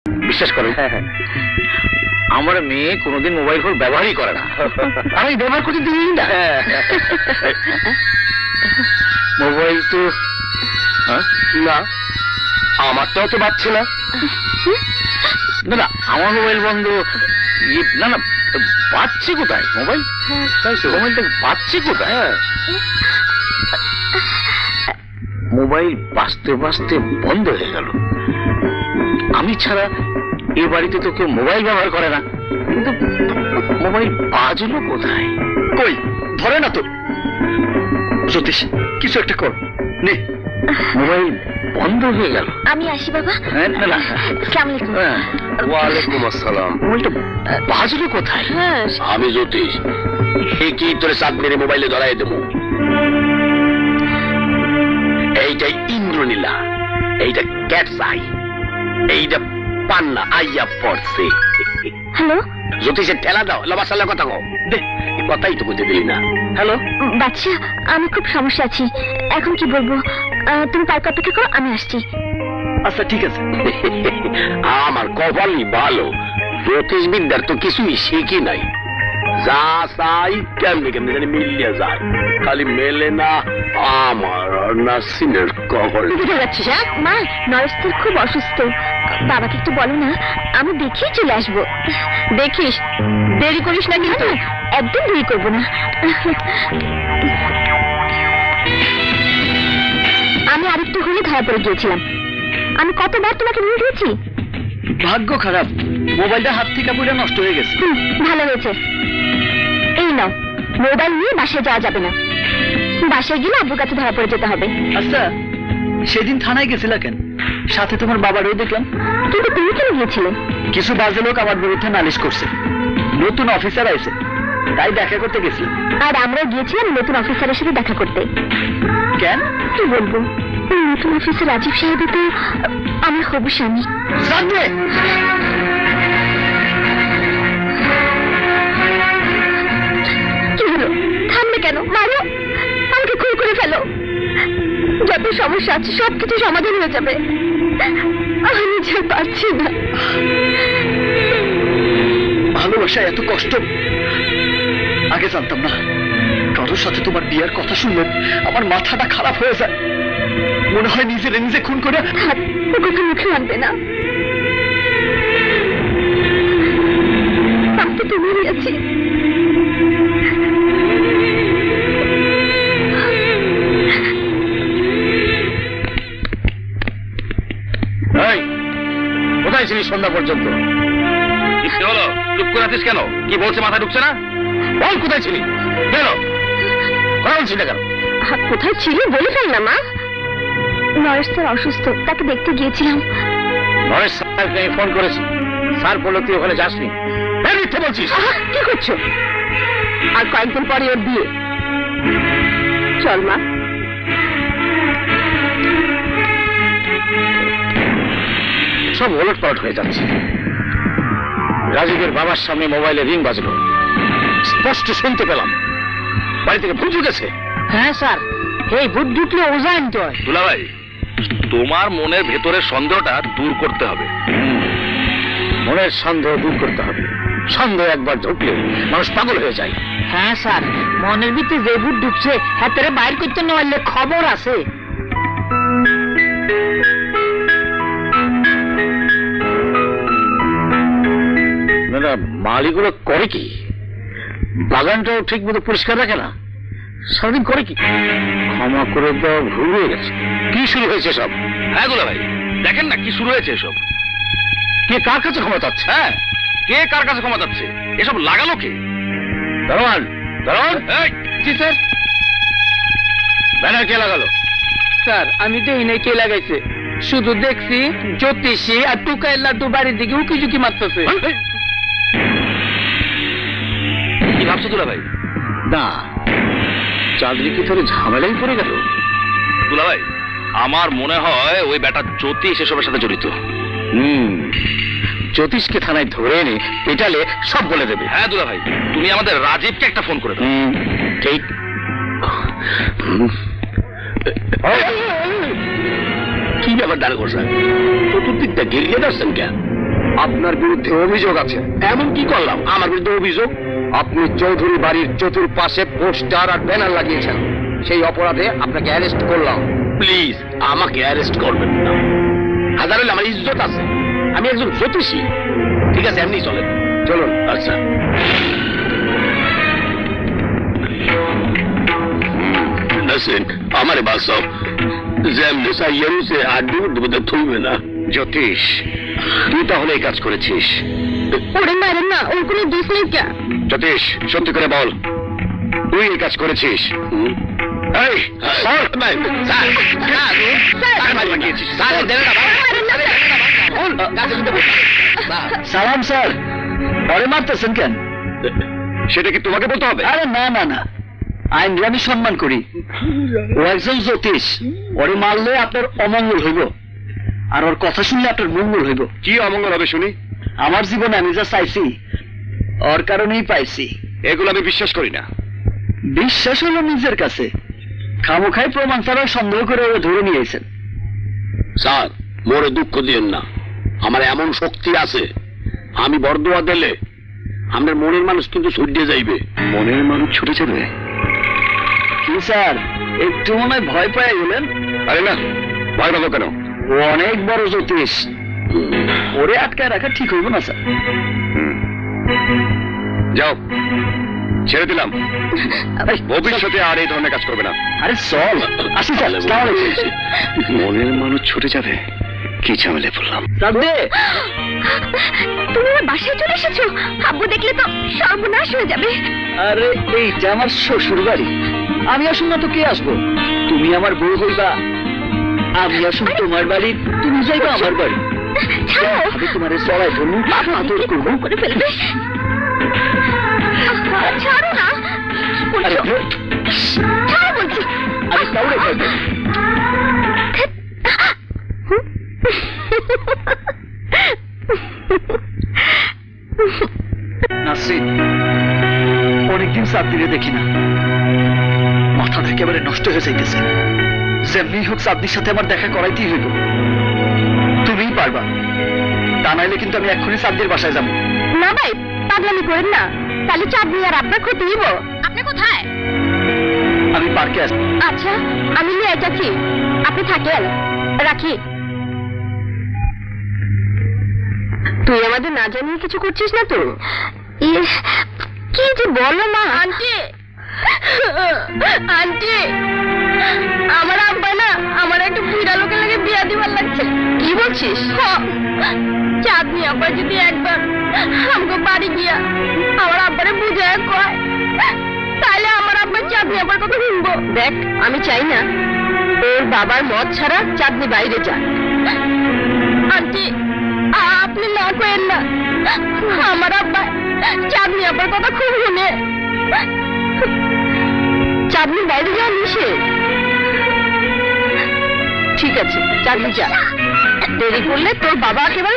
বিশ্বাস করেন আমার মেয়ে কোনোদিন মোবাইল ফোন ব্যবহারই করে না, আমি ব্যবহার করতে দিই না। মোবাইল তো না, আমারটাও তো বাজছে না। না না, আমার মোবাইল বন্ধ। না না, বাজছে কোথায় মোবাইল? তাই তো, মোবাইলটা বাজছে কোথায়? মোবাইল বাজতে বাজতে বন্ধ হয়ে গেল। আমি ছাড়া এই বাড়িতে তো কেউ মোবাইল ব্যবহার করে না, কিন্তু মোবাইল বাজলো কোথায়? কই ধরে না তো। জ্যোতিষ, কিছু একটা কর। নে, মোবাইল বন্ধ হয়ে গেল। আমি আসি বাবা। আসসালামু আলাইকুম। ওয়ালাইকুম আসসালাম। মোবাইলটা বাজলো কোথায়? আমি জ্যোতিষ, সে কি তোর সাত মেরে মোবাইলে ধরাই দেবো? এইটা ইন্দ্রনীলা, এইটা ক্যাটস আই, এইটা পান্না আইয়া পড়ছে। হ্যালো জ্যোতিষের ঠেলা দাও, লম্বা সালা কথা কও। দে, কথাই তো বুঝতে দিলি না। হ্যালো বাচ্চা, আমি খুব সমস্যা আছি, এখন কি বলবো? তুমি পার্ক অপেক্ষা করো, আমি আসছি। আচ্ছা ঠিক আছে। আমার কপালই ভালো, জ্যোতিষ বিদ্যার তো কিছুই শিখি নাই। যা চাই কেমনি কেমনি জানি মিলিয়ে যায়, খালি মেলে না আমার নার্সিনের কপাল। যাচ্ছিস? মা, নরেশ খুব অসুস্থ, বাবাকে একটু বলো না, আমি দেখেই চলে আসবো। দেখিস, দেরি করিস না কিন্তু। একদম দেরি করবো না। আমি আরেকটু হলে ধরা পড়ে গিয়েছিলাম। আমি কতবার তোমাকে নিয়ে গিয়েছি। ভাগ্য খারাপ, মোবাইলটা হাত থেকে পুরো নষ্ট হয়ে গেছে। ভালো হয়েছে। এই নাও, মোবাইল নিয়ে বাসায় যাওয়া যাবে না, বাসায় গেলে আব্বুর কাছে ধরা পড়ে যেতে হবে। আচ্ছা, সেদিন থানায় গেছিলা কেন? সাথে তোমার বাবারও দেখলাম। কিন্তু তুমি কেন গিয়েছিলে? কিছু বাজে লোক আমার বিরুদ্ধে নালিশ করছে, নতুন অফিসার আইছে, তাই দেখা করতে গেছিলাম। আর আমরা গিয়েছিলাম নতুন অফিসারের সাথে দেখা করতে। কেন? কি বলবো, নতুন অফিসার রাজীব সাহেব তো আমার হবু স্বামী। কি হলো, থামবে কেন? মারো, আমাকে খুন করে ফেলো, যত সমস্যা আছে সবকিছু সমাধান হয়ে যাবে। আমি যে পারছি না। ভালোবাসা এত কষ্ট আগে জানতাম না। কারোর সাথে তোমার বিয়ের কথা শুনলে আমার মাথাটা খারাপ হয়ে যায়, মনে হয় নিজের নিজে খুন করে। কথা মুখে আনবে না, আমি তো তোমারই আছি। কোথায় ছিলিস সন্ধ্যা পর্যন্ত? কি হলো, চুপ করে আছিস কেন? কি বলছে মাথা ঢুকছে না? বল কোথায় ছিলি? কেন কথা বলছিস না কেন? কোথায় ছিলি বলে ফেল না। মা, নরেশ স্যার অসুস্থ, তাকে দেখতে গিয়েছিলাম। নরেশ স্যারকে আমি ফোন করেছি, স্যার বললো তুই ওখানে যাসনি। মিথ্যে বলছিস। কি করছো? আর কয়েকদিন পরে ওর বিয়ে। চল মা। সব ওলট পালট হয়ে যাচ্ছে। রাজীবের বাবার সামনে মোবাইলে রিং বাজলো, স্পষ্ট শুনতে পেলাম। বাড়ি থেকে ভূত ঢুকেছে। হ্যাঁ স্যার, এই ভূত ঢুকলে ওঝা আনতে হয়। দুলাভাই, তোমার মনের ভেতরের সন্দেহটা দূর করতে হবে। মনের সন্দেহ দূর করতে হবে। সন্দেহ একবার ঢুকলে মানুষ পাগল হয়ে যায়। হ্যাঁ স্যার, মনের ভিতরে যে ভূত ঢুকছে হাতের বাইর করতে না পারলে খবর আছে। না, মালিগুলো করে কি? বাগানটাও ঠিক মতো পরিষ্কার রাখে না, সারাদিন করে কি? ক্ষমা করে দেওয়া ভুল হয়ে গেছে। কি শুরু হয়েছে সব? হ্যাঁ দুলাভাই, দেখেন না কি শুরু হয়েছে এসব। কে কার কাছে ক্ষমা চাচ্ছে? হ্যাঁ, কে কার কাছে ক্ষমা চাচ্ছে? এসব লাগালো কে? দারোয়ান, দারোয়ান। জি স্যার। ব্যানার কে লাগালো? স্যার, আমি দেখি নাই কে লাগাইছে, শুধু দেখছি জ্যোতিষী আর টুকাইয়ের লাড্ডু বাড়ির দিকে উকি ঝুঁকি মারতেছে। কি ভাবছো দুলাভাই? না, চাঁদনি কি তোর ঝামেলাই পড়ে গেল? দুলাভাই, আমার মনে হয় ওই বেটা জ্যোতিষ এসবের সাথে জড়িত। জ্যোতিষকে থানায় ধরে এনে পেটালে সব বলে দেবে। হ্যাঁ দুলাভাই, তুমি আমাদের রাজীবকে একটা ফোন করে দাও। ঠিক। কি ব্যাপার দাঁড় করছেন? চতুর্দিকটা গিরিয়ে যাচ্ছেন কেন? আপনার বিরুদ্ধে অভিযোগ আছে। এমন কি করলাম আমার বিরুদ্ধে অভিযোগ? আপনি চৌধুরী বাড়ির চতুর্পাশে পোস্টার আর ব্যানার লাগিয়েছেন, সেই অপরাধে আপনাকে অ্যারেস্ট করলাম। প্লিজ আমাকে অ্যারেস্ট করবেন না। হাজার আমার ইজ্জত আছে, আমি একজন জ্যোতিষী। ঠিক আছে, এমনি চলেন। চলুন। আচ্ছা, আমারে বাসব যেমনি চাইয়েন সে আড্ডি উঠতে থইবে না। জ্যোতিষ, তুই তাহলে এই কাজ করেছিস? ওরে মারেন না, ওর কোনো দোষ নেই কে? জ্যোতিষ, সত্যি করে বল, তুই এই কাজ করেছিস? এই, স্যার, সালাম স্যার, পরে মারতেছেন কেন? সেটা কি তোমাকে বলতে হবে? আরে না না না, আইনকে আমি সম্মান করি। ও একজন জ্যোতিষ, ওরে মারলে আপনার অমঙ্গল হইব, আর ওর কথা শুনলে আপনার মঙ্গল হইব। কি অমঙ্গল হবে শুনি? আমার জীবনে আমি যা চাইছি ওর কারণেই পাইছি। এগুলো আমি বিশ্বাস করি না। বিশ্বাস হলো নিজের কাছে, খামোখাই প্রমাণ ছাড়া সন্দেহ করে ওরা ধরে নিয়েছেন। স্যার, মোরে দুঃখ দিয়েন না, আমার এমন শক্তি আছে, আমি বরদোয়া দিলে আমাদের মনের মানুষ কিন্তু ছুটে যাইবে। মনের মানুষ ছুটে যাবে? কি স্যার, একটু মনে হয় ভয় পেয়ে গেলেন? আরে না, ভয় পাবো কেন? ও অনেক বড় জ্যোতিষ, ওরে আটকায় রাখা ঠিক হইব না স্যার। যাও, ছেড়ে দিলাম, ভবিষ্যতে আর এই ধরনের কাজ করবে না। আরে চল, আসি স্যার। আসসালামু আলাইকুম। মনের মানুষ ছুটে যাবে, কি ঝামেলায় পড়লাম। সাবদে, তুমি আমার বাসায় চলে এসেছো? আব্বু দেখলে তো সর্বনাশ হয়ে যাবে। আরে এইটা আমার শ্বশুর বাড়ি, আমি আসুন না তো কে আসবো? তুমি আমার বউ হইবা, আমি আসুন তোমার বাড়ি, তুমি যাইবা আমার বাড়ি। ছাড়ো, আমি তোমার সবাই ধরবো, আদর করবো। করে ফেলবে। ছাড়ো না, আরে বলছো। ছাড়ো বলছি। আমি কাউরে খাইবো। নাসরিন, অনেকদিন চাঁদনিরে দেখি না, মাথাটা একেবারে নষ্ট হয়ে যাইতেছে। যেমনি হোক চাঁদনির সাথে আমার দেখা করাইতেই হইব। তুমিই পারবা, তা নাইলে কিন্তু আমি এক্ষুনি চাঁদনির বাসায় যাবো। না ভাই, পাগলামি করেন না, তাহলে চাঁদনি আর আপনার ক্ষতি হইব। আপনি কোথায়? আমি পার্কে আসি। আচ্ছা, আমি নিয়ে যাচ্ছি, আপনি থাকেন। রাখি। তুই আমাদের না জানিয়ে কিছু করছিস না তো? কি যে বলো মা। আন্টি, আন্টি, আমার আব্বা না আমার একটা বুড়া লোকের লাগে বিয়া দিবার লাগছে। কি বলছিস? চাঁদনি আব্বা যদি একবার আমাকে বাড়ি গিয়া আমার আব্বারে বুঝায় কয়, তাহলে আমার আব্বা চাঁদনি আব্বার কথা শুনবো। দেখ, আমি চাই না ওর বাবার মত ছাড়া চাঁদনি বাইরে যাক। আন্টি, আপনি না করেন না, আমার আব্বা চাঁদনি আব্বার কথা খুব শুনে। চাঁদনি বাইরে যাওয়া নিষেধ। ঠিক আছে, চাঁদনি যা, দেরি করলে তোর বাবা একেবারে